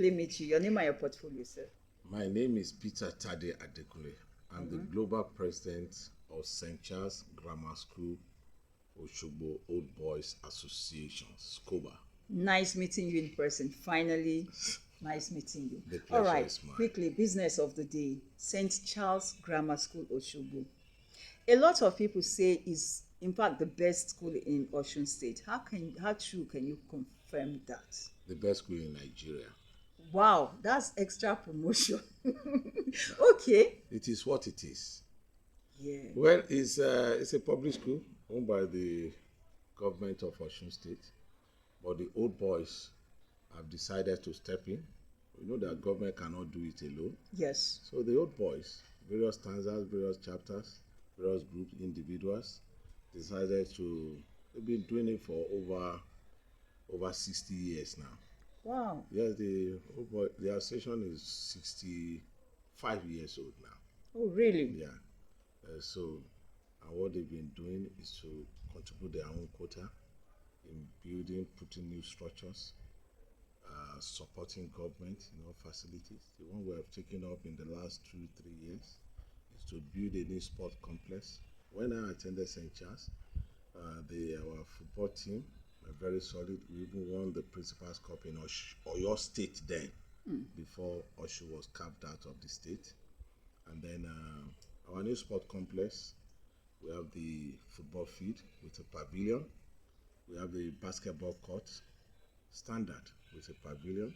really meet you. Your name and your portfolio, sir. My name is Peter Tade Adekunle. I'm the Global President of St. Charles Grammar School, Sch.Osogbo Old Boys Association, SCOBA. Nice meeting you in person. Finally, nice meeting you. The All pleasure right, is mine. quickly, business of the day. St. Charles Grammar School, Osogbo. A lot of people say is, in fact, the best school in Osun State. How true can you confirm that? The best school in Nigeria. Wow, that's extra promotion. Okay. It is what it is. Yeah. Well, it's a public school owned by the government of Osun State, but the old boys have decided to step in. We know that government cannot do it alone. Yes. So the old boys, various stanzas, various chapters, various groups, individuals, decided to. They've been doing it for over 60 years now. Wow. Yes, the association is 65 years old now. Oh, really? Yeah. And what they've been doing is to contribute their own quota in building, putting new structures, supporting government, facilities. The one we have taken up in the last 2-3 years is to build a new sport complex. When I attended St. Charles, our football team were very solid. We even won the Principal's Cup in Oyo State then, before Osun was carved out of the state. And then our new sport complex, we have the football field with a pavilion. We have the basketball court standard with a pavilion.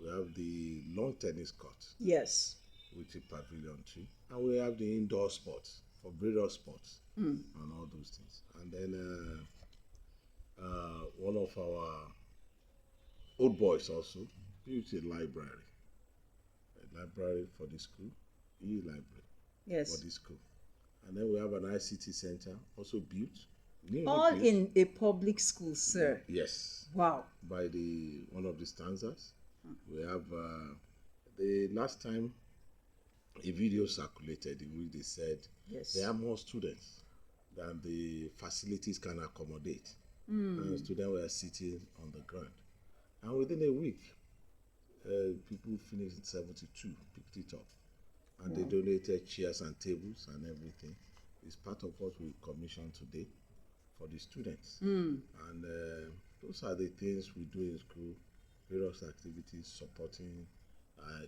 We have the lawn tennis court. Yes. With a pavilion too. And we have the indoor sports for various sports and all those things. And then one of our old boys also built a library for the school, e-library. Yes. For the school. And then we have an ICT center also built. All built. In a public school, sir. Yes. Wow. By one of the stanzas. We have the last time a video circulated in which they said there are more students than the facilities can accommodate. And students were sitting on the ground. And within a week, people finished 72, picked it up. And they donated chairs and tables and everything. It's part of what we commissioned today for the students. And those are the things we do in school, various activities, supporting,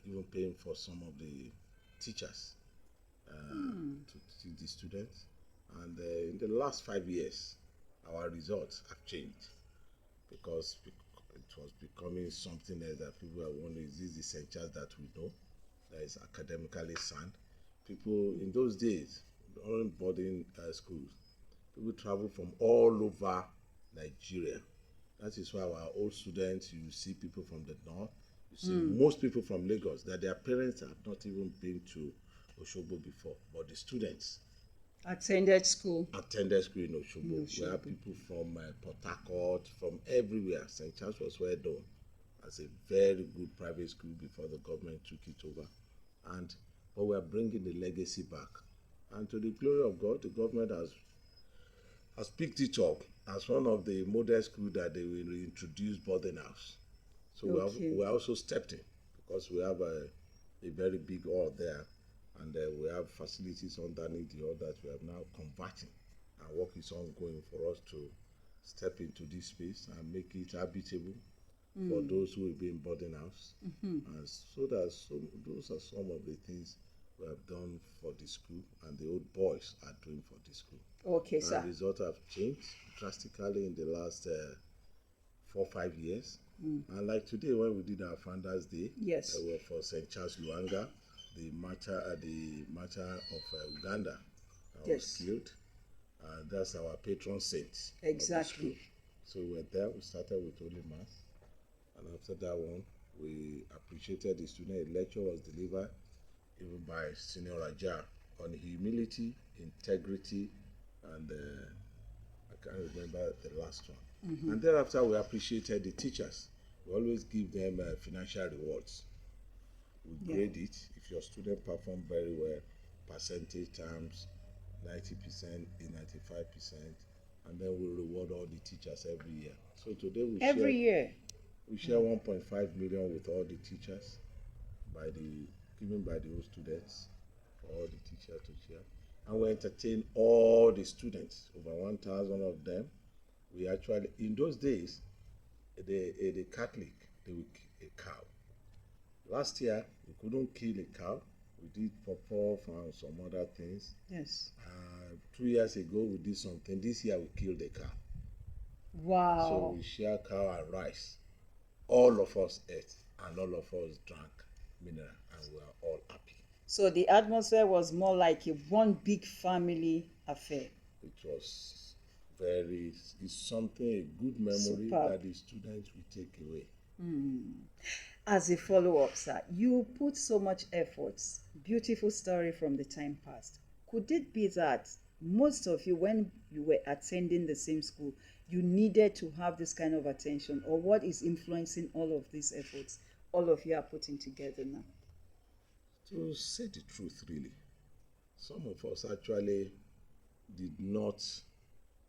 even paying for some of the teachers to teach the students. And in the last 5 years, our results have changed because it was becoming something else that people are wondering, is this the St. Charles that we know? That is academically sound. People in those days, during boarding schools, people travel from all over Nigeria. That is why our old students, you see people from the north, you see most people from Lagos, that their parents have not even been to Osogbo before, but the students attended school in Osogbo. We have people from Port Harcourt, from everywhere. St. Charles was well known as a very good private school before the government took it over. But we are bringing the legacy back. And to the glory of God, the government has picked it up as one of the model schools that they will introduce boarding house. So we are also stepped in because we have a very big hall there, and we have facilities underneath the hall that we are now converting, and work is ongoing for us to step into this space and make it habitable for those who will be in boarding house. And those are some of the things we have done for the school and the old boys are doing for the school. Okay, sir. The results have changed drastically in the last 4-5 years. And like today when we did our Founders Day, we were for St. Charles Luanga, the martyr of Uganda was killed. That's our patron saint. Exactly. So we were there, we started with Holy Mass. And after that one, we appreciated the student. A lecture was delivered even by Senior Raja on humility, integrity, and I can't remember the last one. And thereafter, we appreciated the teachers. We always give them financial rewards. We grade it. If your student perform very well, percentage terms, 90%, 95%, and then we reward all the teachers every year. So today we every year. We share 1.5 million with all the teachers, given by the old students, for all the teachers to share. And we entertain all the students, over 1,000 of them. We actually, in those days, the Catholic, they would kill a cow. Last year, we couldn't kill a cow. We did pop-off and some other things. Yes. 2 years ago, we did something. This year, we killed a cow. Wow. So we share cow and rice. All of us ate, and all of us drank mineral, and we were all happy. So the atmosphere was more like one big family affair. It was it's something, a good memory that the students will take away. As a follow-up, sir, you put so much effort, beautiful story from the time past. Could it be that most of you, when you were attending the same school, you needed to have this kind of attention, or what is influencing all of these efforts all of you are putting together now? To say the truth, really, some of us actually did not.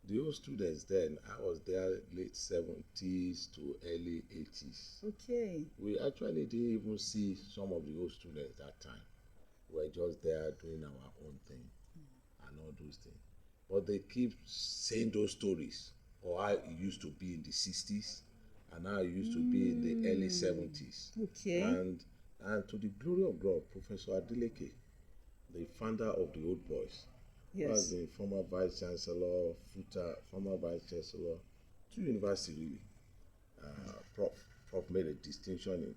The old students then, I was there late 70s to early 80s. Okay. We actually didn't even see some of the old students that time. We were just there doing our own thing and all those things. But they keep saying those stories, or how it used to be in the 60s and how it used to be in the early 70s. Okay. And to the glory of God, Professor Adeleke, the founder of the Old Boys, yes, was the former Vice Chancellor, former Vice Chancellor, to university really. Prof made a distinction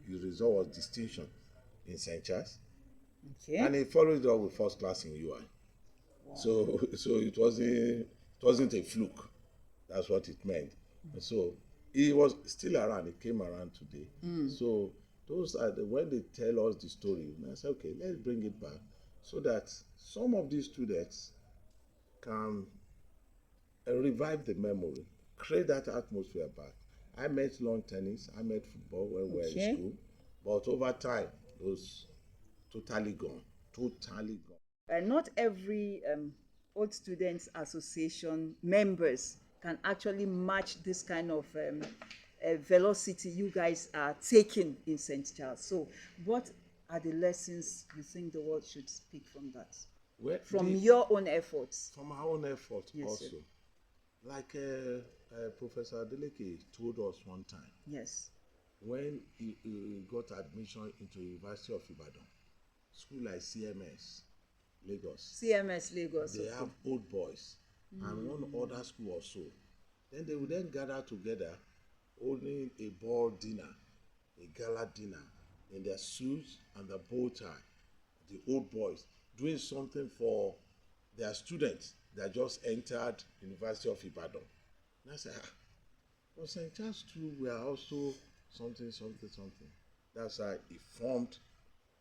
his result was distinction in St. Charles. Okay. And he followed it up with first class in UI. Wow. So it wasn't a fluke. That's what it meant. So he was still around. He came around today. So those are when they tell us the story, and I say, okay, let's bring it back so that some of these students can revive the memory, create that atmosphere back. I met lawn tennis, I met football when we were in school, but over time, those totally gone. And not every Old Students Association members can actually match this kind of velocity you guys are taking in St. Charles. So what are the lessons you think the world should speak from that? From your own efforts? From our own efforts, yes, also. Sir. Like Professor Adeleke told us one time. Yes. When he got admission into University of Ibadan, school like CMS Lagos. They have Old Boys and one other school also. Then they would then gather together, holding a ball dinner, a gala dinner, in their suits and the bow tie. The Old Boys doing something for their students that just entered University of Ibadan. And I said, for St. Charles too, we are also something. That's how he formed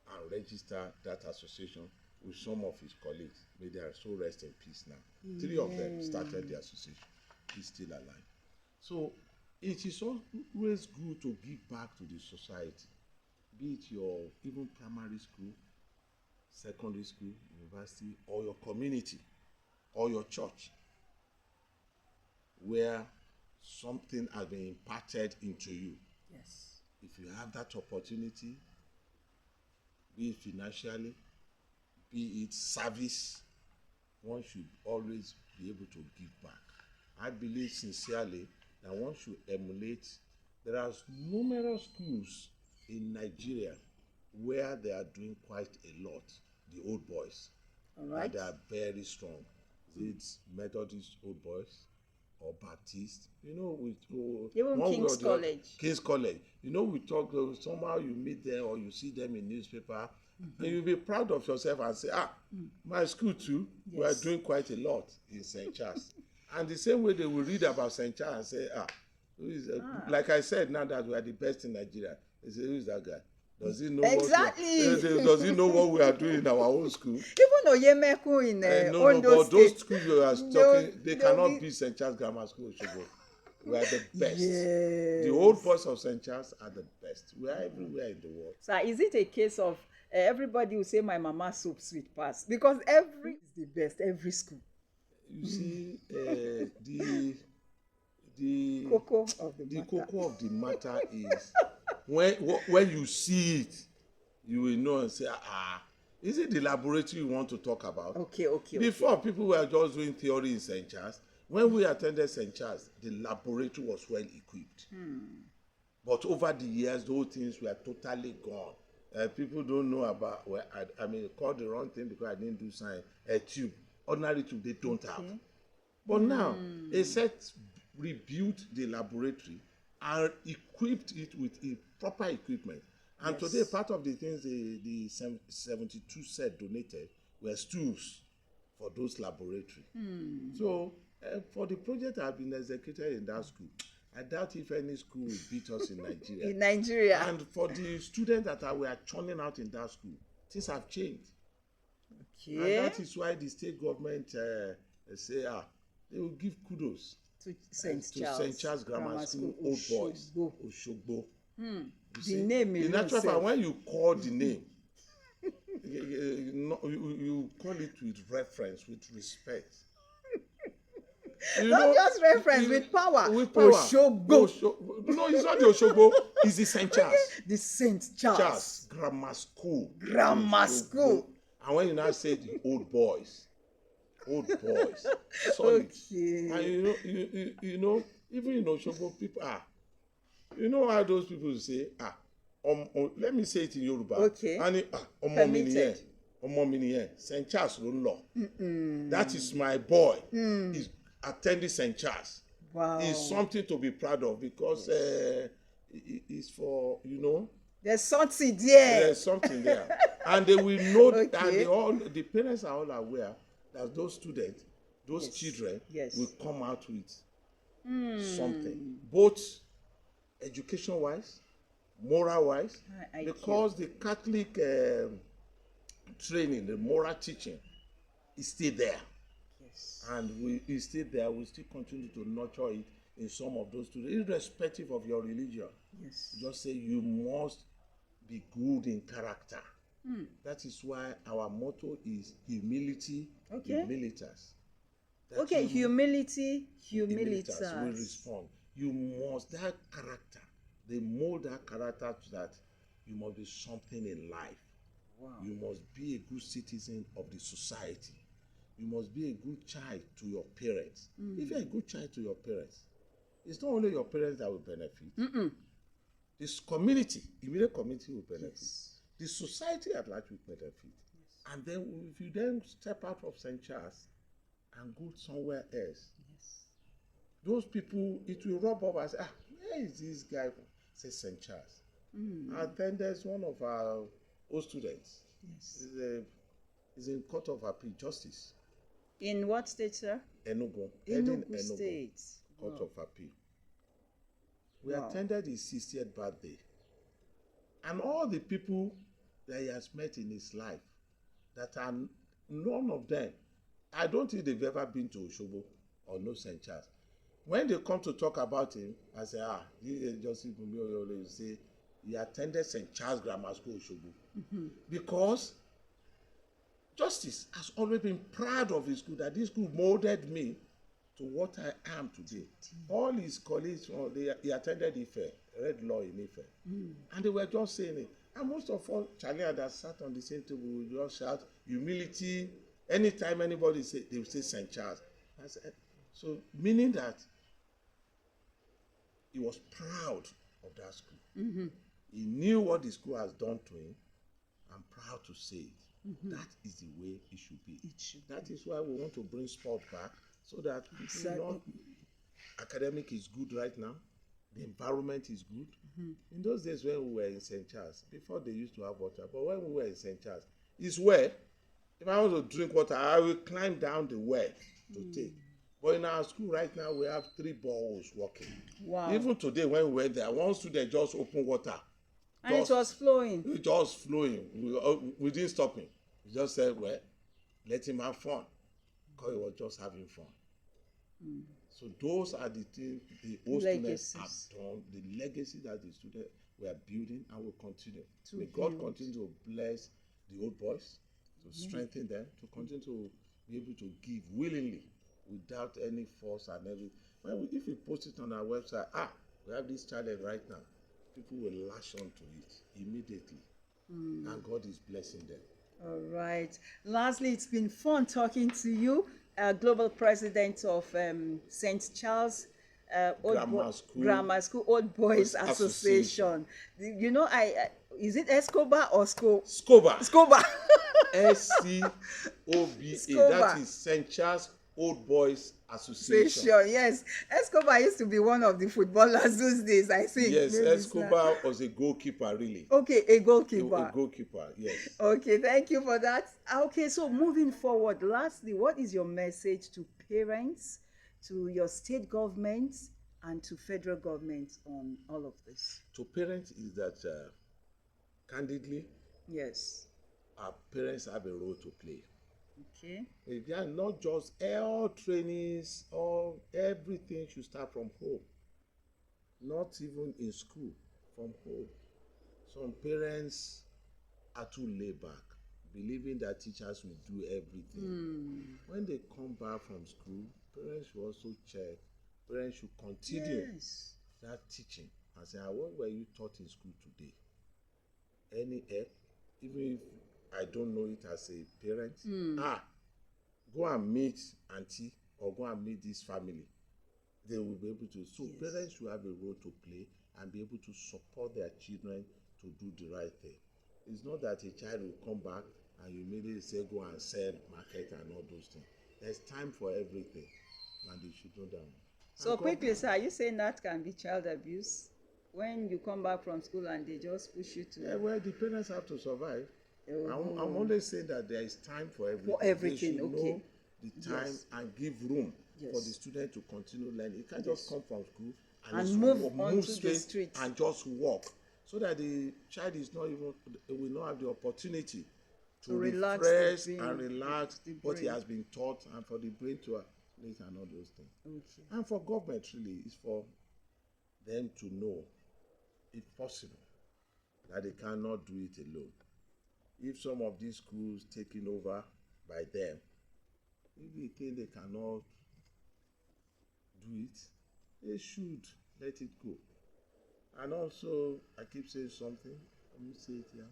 and registered that association with some of his colleagues. May they so rest in peace now. 3 of them started the association. He's still alive. So it is always good to give back to the society, be it your even primary school, secondary school, university, or your community, or your church, where something has been imparted into you. Yes. If you have that opportunity, be it financially, be it service, one should always be able to give back. I believe sincerely that one should emulate. There are numerous schools in Nigeria where they are doing quite a lot, the Old Boys. All right. And they are very strong. It's Methodist Old Boys or Baptist. You know, even King's College. King's College. You know, we talk, somehow you meet them or you see them in newspaper, and you'll be proud of yourself and say, my school too, yes, we are doing quite a lot in St. Charles. And the same way they will read about St. Charles and say, like I said, now that we are the best in Nigeria, they say, who is that guy? Does he know does he know what we are doing in our own school? Even Oyemeku in Ondo but those schools you are talking, they cannot be St. Charles Grammar School, Osogbo. We are the best. Yes. The Old Boys of St. Charles are the best. We are everywhere in the world. So is it a case of everybody will say my mama soup sweet pass? Because every is the best, every school. You see, the cocoa of the matter. cocoa of the matter is when you see it, you will know and say, is it the laboratory you want to talk about? Okay. Before, people were just doing theory in St. Charles. When we attended St. Charles, the laboratory was well equipped. But over the years, those things were totally gone. People don't know about, I called the wrong thing because I didn't do science, a tube. Ordinary tube, they don't have. But now, a set rebuilt the laboratory and equipped it with proper equipment. And today, part of the things the 72 set donated were stools for those laboratories. So, for the project that have been executed in that school, I doubt if any school will beat us in Nigeria. In Nigeria. And for the students that were churning out in that school, things have changed. Okay. And that is why the state government say, they will give kudos to St. Charles Grammar School, Old Boys, Sch.Osogbo. The name is in actual fact, when you call the name, you call it with reference, with respect. Not just reference, with power. With power. Sch.Osogbo. No, it's not the Osogbo. It's the St. Charles. The St. Charles Grammar School. Grammar School. And when you now say the old boys, solid. Okay. And you know, even in Osogbo, people you know how those people say, let me say it in Yoruba. Okay. Permitted. St. Charles ló ń lọ. That is my boy. He's attending St. Charles. Wow. It's something to be proud of because it's for, there's something there. There's something there. And they will know, Okay. and the parents are all aware that those students, those children will come out with something. Both education-wise, moral-wise, because the Catholic training, the moral teaching is still there. Yes. And it's still there. We still continue to nurture it in some of those students, irrespective of your religion. Yes. Just say you must be good in character. That is why our motto is humility, humilitas. Humility, humilitas. We respond. You must, that character, they mold that character to that you must be something in life. Wow. You must be a good citizen of the society. You must be a good child to your parents. If you're a good child to your parents, it's not only your parents that will benefit. This community, immediate community will benefit. Yes. The society at large will benefit. Yes. And then if you then step out of St. Charles and go somewhere else, those people, it will rub off and say, where is this guy from? Say St. Charles. And then there's one of our old students. Yes. He's in Court of Appeal Justice. In what state, sir? Enugu. Enugu State. Court of Appeal. We attended his 60th birthday. And all the people that he has met in his life, that are none of them, I don't think they've ever been to Osogbo or no St. Charles. When they come to talk about him, I say, this is Joseph Mumbi, say, he attended St. Charles Grammar School, Osogbo. Because Justice has always been proud of his school, that this school molded me to what I am today. All his colleagues, he attended Ife, read law in Ife. And they were just saying it. And most of all, Charlie that sat on the same table would just shout, humility. Anytime anybody say, they will say St. Charles. I said, so meaning that he was proud of that school. He knew what the school has done to him. I'm proud to say it. That is the way it should be. That is why we want to bring sport back, so that people know academic is good right now. The environment is good. In those days when we were in St. Charles, before they used to have water, but when we were in St. Charles, it's well. If I want to drink water, I will climb down the well to take. But in our school right now, we have 3 boreholes working. Wow. Even today when we were there, one student just opened water. And it was flowing. It just flowing. We didn't stop him. We just said, well, let him have fun. Because he was just having fun. So those are the things the old students have done, the legacy that the students were building and will continue. May God continue to bless the old boys, to strengthen them, to continue to be able to give willingly without any force and every. if we post it on our website, we have this challenge right now, people will lash on to it immediately. And God is blessing them. All right. Lastly, it's been fun talking to you, Global President of St. Charles Grammar School Old Boys Association. You know, is it SCOBA or SCOBA. SCOBA. SCOBA. That is St. Charles Old Boys Association. Yes. Escobar used to be one of the footballers those days, I think. Yes, Escobar was a goalkeeper, really. Okay, a goalkeeper. A goalkeeper, yes. Okay, thank you for that. Okay, so moving forward, lastly, what is your message to parents, to your state government, and to federal government on all of this? To parents is that, candidly, yes, our parents have a role to play. Okay. They are not just all trainings, all everything should start from home. Not even in school, from home. Some parents are too laid back, believing that teachers will do everything. When they come back from school, parents should also check. Parents should continue that teaching and say, what were you taught in school today? Any help? Even if I don't know it as a parent, go and meet auntie or go and meet this family. They will be able to. So parents should have a role to play and be able to support their children to do the right thing. It's not that a child will come back and you immediately say go and sell, market and all those things. There's time for everything and they should know that. So quickly, sir, are you saying that can be child abuse? When you come back from school and they just push you to... Yeah, well, the parents have to survive. I'm only saying that there is time for everything. For everything, they should know the time and give room for the student to continue learning. You can't just come from school and move straight the street and just walk, so that the child is not even will not have the opportunity to refresh and relax what he has been taught, and for the brain to relate and all those things. Okay. And for government, really, is for them to know, if possible, that they cannot do it alone. If some of these schools taken over by them, if they think they cannot do it, they should let it go. And also, I keep saying something, let me say it here.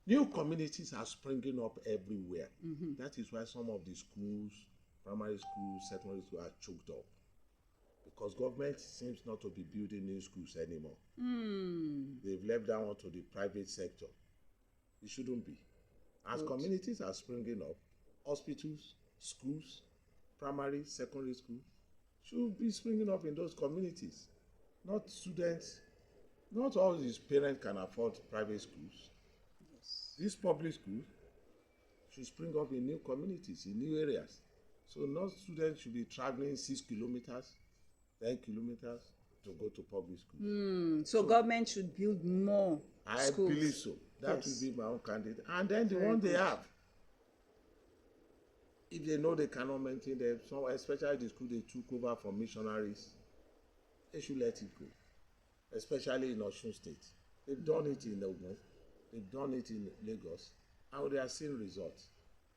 New communities are springing up everywhere. That is why some of the schools, primary schools, secondary schools are choked up. Because government seems not to be building new schools anymore. They've left that one to the private sector. It shouldn't be. As communities are springing up, hospitals, schools, primary, secondary school should be springing up in those communities. Not students, not all these parents can afford private schools. These public schools should spring up in new communities, in new areas. So not students should be traveling 6 kilometers, 10 kilometers to go to public school. So government should build more schools. I believe so. That would be my own candidate. And then the one they have, if they know they cannot maintain them, especially the school they took over from missionaries, they should let it go. Especially in Osun State. They've done it in Ogun, they've done it in Lagos, and they are seeing results.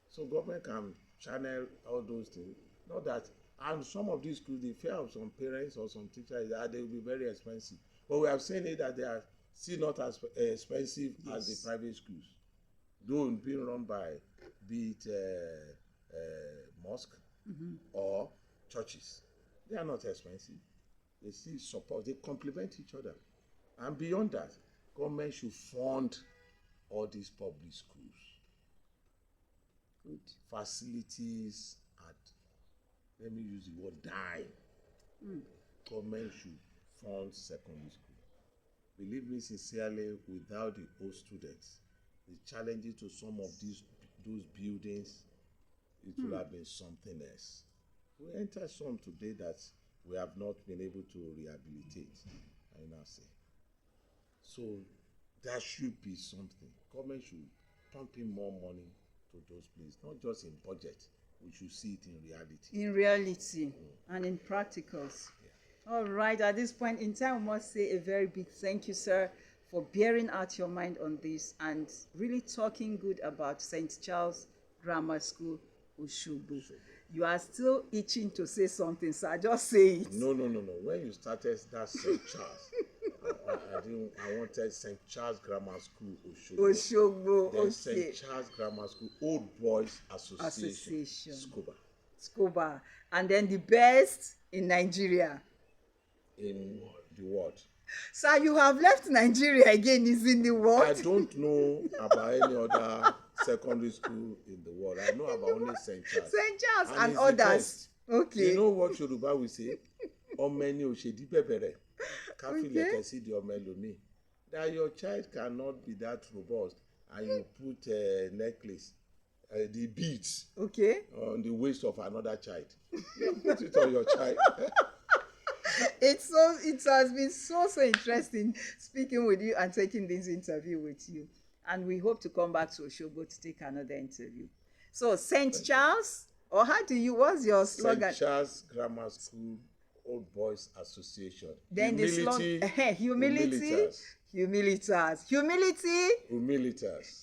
So government can channel all those things. Not that, and some of these schools, the fear of some parents or some teachers is that they will be very expensive. But we have seen it that they are still not as expensive as the private schools. Though being run by, be it mosque or churches. They are not expensive. They still support, they complement each other. And beyond that, government should fund all these public schools. Good. Facilities at, let me use the word, dime. Government should fund secondary school. Believe me sincerely, without the old students, the challenges to some of those buildings, it would have been something else. We enter some today that we have not been able to rehabilitate, I now say. So that should be something. Government should pump in more money to those places, not just in budget. We should see it in reality. In reality and in practicals. Yeah. All right, at this point in time, we must say a very big thank you, sir, for bearing out your mind on this and really talking good about St. Charles Grammar School, Osogbo. You are still itching to say something, so I just say it. No. When you started that St. Charles, I wanted St. Charles Grammar School, Oshogbo. Oshogbo, Then okay. St. Charles Grammar School, Old Boys Association. SCOBA. SCOBA. And then the best in Nigeria. In the world. Sir, you have left Nigeria again, is in the world? I don't know about any other secondary school in the world. I know about only St. Charles. St. Charles and others. Okay. You know what Yoruba will say? Omeni oshedi pepere. Kafile kesi di omeloni. That your child cannot be that robust and you put a necklace, the beads, on the waist of another child. You put it on your child. It has been so interesting speaking with you and taking this interview with you. And we hope to come back to Osogbo to take another interview. So St. Charles, or what's your slogan? St. Charles Grammar School, Old Boys Association. Then humility, humilitas.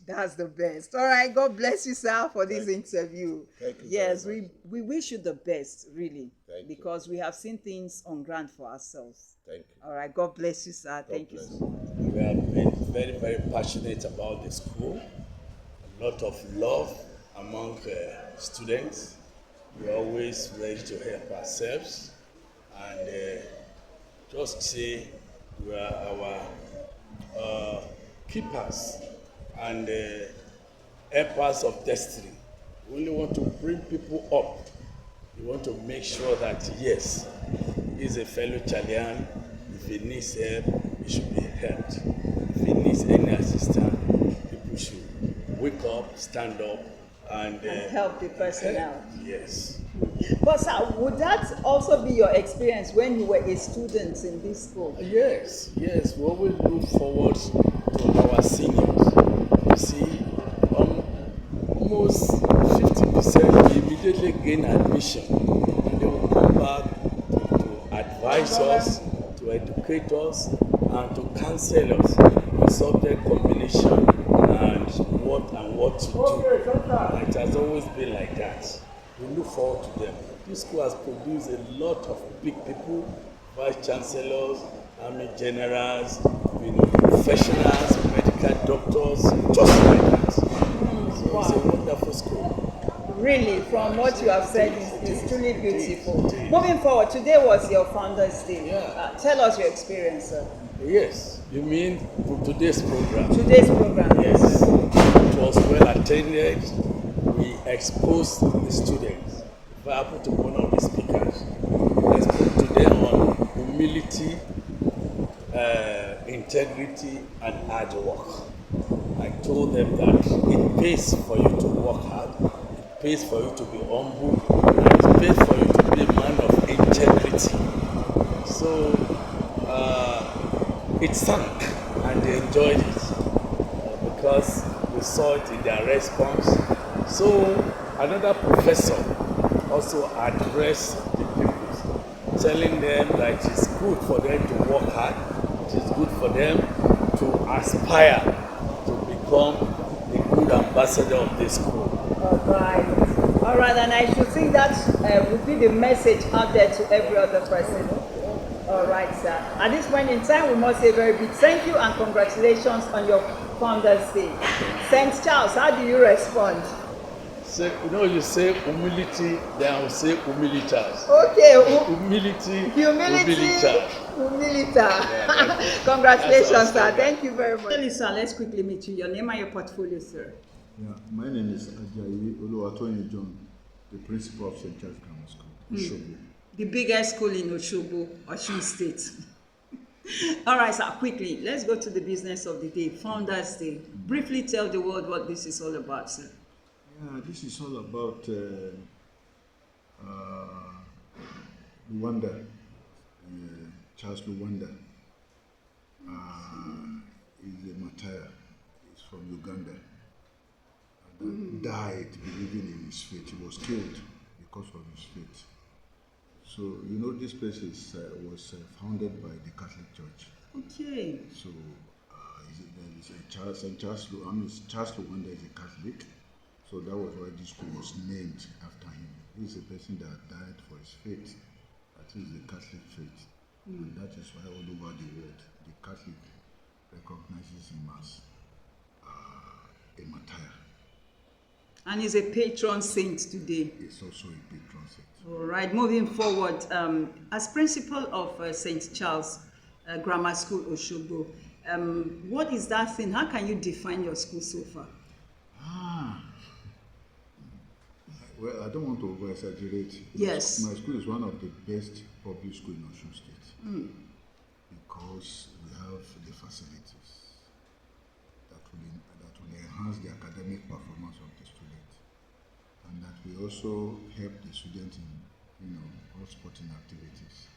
That's the best. All right, God bless you, sir, for this interview. Thank you. Yes, we wish you the best, really, because you. we have seen things on ground for ourselves. Thank you. All right, God bless you, sir. Thank you so much. We have been very, very passionate about the school. A lot of love among students. We're always ready to help ourselves. And just say we are our keepers and helpers of destiny. We only want to bring people up. We want to make sure that, yes, he's a fellow Chilean. If he needs help, he should be helped. If he needs any assistance, people should wake up, stand up, and help the person out. Yes. But sir, would that also be your experience when you were a student in this school? Yes. We always look forward to our seniors. You see, almost 50% immediately gain admission. And they will come back to advise us, to educate us, and to counsel us on subject combination and what to do. It has always been like that. We look forward to them. This school has produced a lot of big people, vice chancellors, army generals, professionals, medical doctors, just like that. So it's a wonderful school. Really, from what you have said, it's truly beautiful. Moving forward, today was your Founders Day. Tell us your experience, sir. Yes, you mean today's program? Today's program. Yes, it was well attended. We exposed the students. If I happen to be one of the speakers, I spoke to them on humility, integrity, and hard work. I told them that it pays for you to work hard, it pays for you to be humble, and it pays for you to be a man of integrity. So it sank, and they enjoyed it because we saw it in their response. So another professor also addressed the pupils, telling them that it is good for them to work hard, it is good for them to aspire to become a good ambassador of this school. All right, and I should think that would be the message out there to every other person. All right, sir. At this point in time, we must say a very big thank you and congratulations on your Founders Day. St. Charles, how do you respond? You say humility, then I will say humilitas. Okay. Humility. Humilita. Yeah, congratulations, sir. Thank you very much. Sir, let's quickly meet you. Your name and your portfolio, sir. Yeah, my name is Ajayi Oluwatoyin John, the principal of St. Charles Grammar School, Oshogbo. The biggest school in Oshogbo, Osun State. All right, sir, quickly, let's go to the business of the day, Founders Day. Briefly tell the world what this is all about, sir. Yeah, this is all about Rwanda, Charles Rwanda. Is a martyr. He's from Uganda. And died believing in his faith. He was killed because of his faith. So, this place was founded by the Catholic Church. Okay. So, Charles Rwanda is a Catholic. So that was why this school was named after him. He's a person that died for his faith, that is the Catholic faith. And that is why all over the world, the Catholic recognizes him as a martyr. And he's a patron saint today. He's also a patron saint. All right, moving forward, as principal of St. Charles Grammar School, Osogbo, what is that thing? How can you define your school so far? Well, I don't want to over-exaggerate. Yes. My school is one of the best public schools in Osun State because we have the facilities that will enhance the academic performance of the student, and that we also help the student in all sporting activities.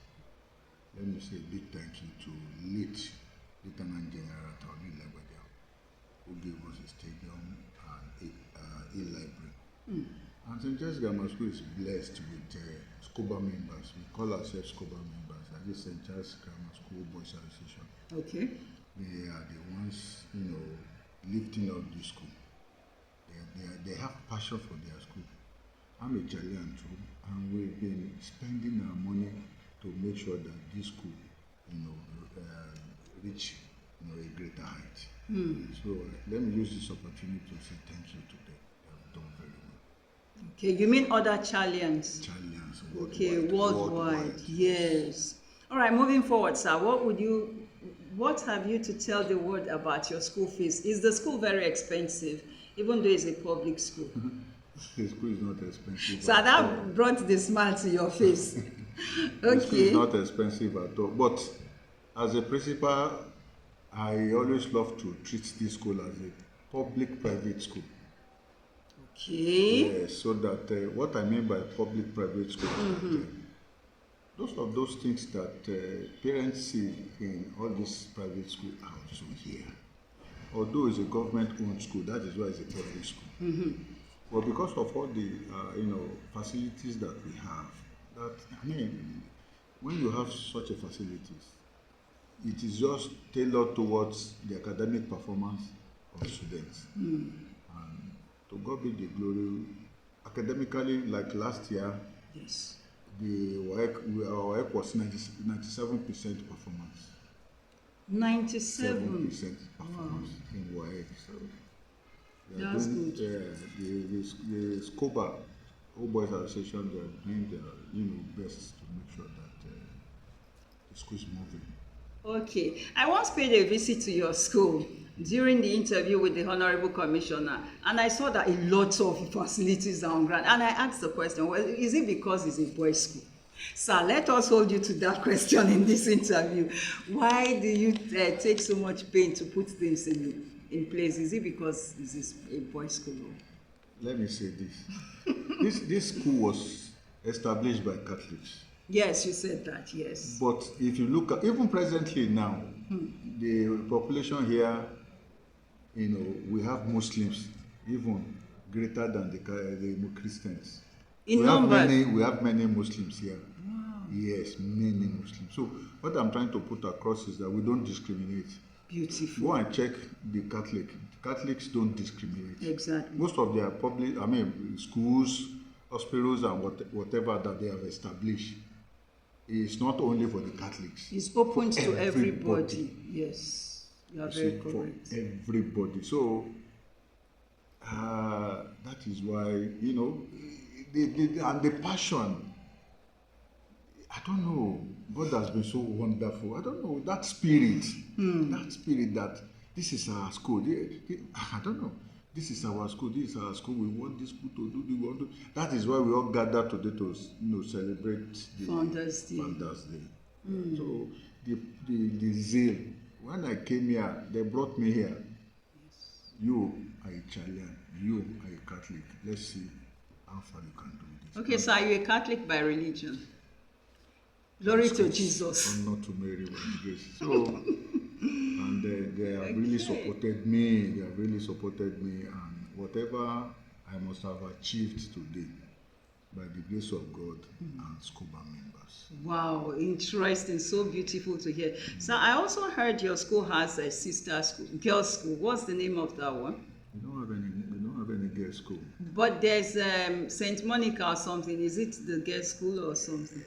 Let me say a big thank you to Lieutenant General Tade, who gave us a stadium and a library. And St. Charles Grammar School is blessed with SCOBA members. We call ourselves SCOBA members. That is St. Charles Grammar School Boys Association. Okay. They are the ones, lifting up the school. They have passion for their school. I'm a Chilean too, and we've been spending our money to make sure that this school, reach a greater height. So let me use this opportunity to say thank you to them. They have done very well. Okay, you mean other Chileans? Chileans, worldwide. Okay, worldwide. Yes. All right, moving forward, sir. What have you to tell the world about your school fees? Is the school very expensive, even though it's a public school? The school is not expensive. So that brought the smile to your face. Okay. The school is not expensive at all. But as a principal, I always love to treat this school as a public-private school. Okay. Yes, so that what I mean by public-private school is that those things that parents see in all these private schools are also here. Although it's a government-owned school, that is why it's a public school. But because of all the facilities that we have, when you have such a facilities, it is just tailored towards the academic performance of students. And to God be the glory. Academically, like last year, yes, our WAEC was 97% performance. 97% performance in WAEC. So that's good. The SCOBA, All Boys Association, they are doing their best to make sure that the school is moving. Okay. I once paid a visit to your school during the interview with the Honorable Commissioner, and I saw that a lot of facilities are on ground. And I asked the question, well, is it because it's a boys' school? Sir, let us hold you to that question in this interview. Why do you take so much pain to put things in place? Is it because this is a boys' school? Let me say this. This school was established by Catholics. Yes, you said that, yes. But if you look at, even presently now, the population here, we have Muslims even greater than the Christians. In numbers? We have many Muslims here. Wow. Yes, many Muslims. So what I'm trying to put across is that we don't discriminate. Beautiful. Go and check the Catholics don't discriminate. Exactly. Most of their public, schools, hospitals and whatever that they have established is not only for the Catholics. It's open to everybody. Yes, you are very correct. For everybody. So that is why, and the passion, I don't know, God has been so wonderful. I don't know, that spirit that this is our school. I don't know. This is our school. We want this school to do. That is why we all gather today to celebrate the Founders Day. So the zeal. When I came here, they brought me here. Yes. You are a Chilean. You are a Catholic. Let's see how far you can do this. Okay, so are you a Catholic by religion? Glory to Jesus. Honor to Mary by grace. So. And they have really supported me. And whatever I must have achieved today, by the grace of God and SCOBA members. Wow, interesting, so beautiful to hear. So I also heard your school has a sister school, girls' school. What's the name of that one? We don't have any girls' school. But there's St. Monica or something. Is it the girls' school or something?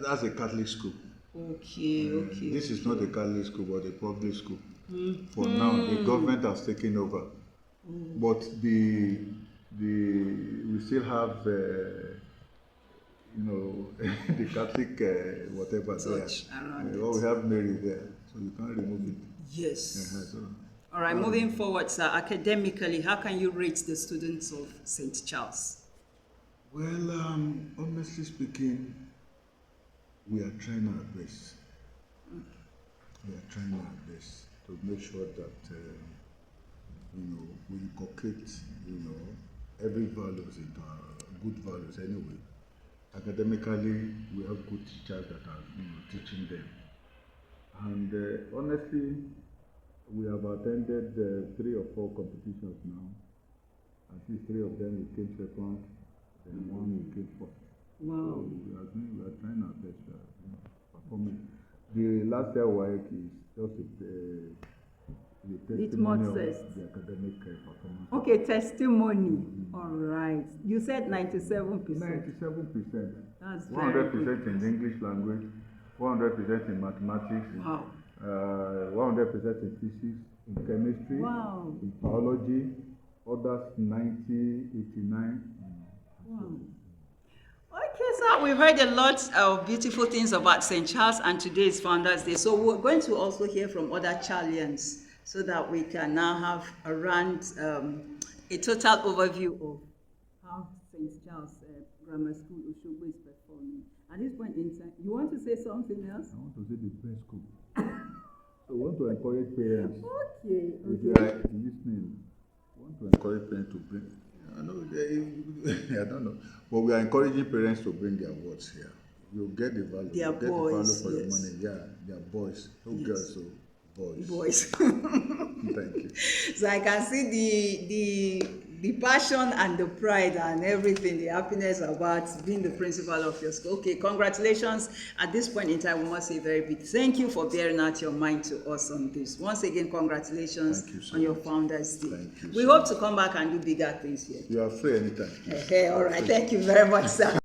That's a Catholic school. Okay, okay. This is not a Catholic school, but a public school. For now, the government has taken over. But we still have, the Catholic whatever Church there. Around We have Mary there, so you can't remove it. Yes. So, All right, moving forward, sir, academically, how can you rate the students of St. Charles? Well, honestly speaking, we are trying our best. We are trying our best to make sure that, we inculcate, every values into our good values anyway. Academically, we have good teachers that are, teaching them. And honestly, we have attended 3 or 4 competitions now. At least 3 of them we came second, then 1 we came first. Wow. So we are trying our best performing. The last year work is just the testimony of the academic performance. Okay, testimony. All right. You said 97%. 97%. That's very 100% in English language, 100% in mathematics. Wow. 100% in physics, in chemistry, Wow. in biology, others 90, 89. Wow. Okay, sir, we've heard a lot of beautiful things about St. Charles and today's Founders Day. So we're going to also hear from other Charlians so that we can now have a total overview of how St. Charles Grammar School Osogbo is performing. At this point in time, you want to say something else? I want to say the best school. So we want to encourage parents. Okay. If you are listening, we want to encourage parents to bring. I don't know, but we are encouraging parents to bring their words here. You'll get the value. Their boys, get the value for yes. your money. Yeah, their boys, no girls, so boys. Boys. Thank you. So I can see the passion and the pride and everything, the happiness about being the principal of your school. Okay, congratulations. At this point in time, we must say very big thank you for bearing out your mind to us on this. Once again, congratulations on your Founders Day. Thank you. We hope to come back and do bigger things here. You are free anytime. Okay, all right. Thank you very much, sir.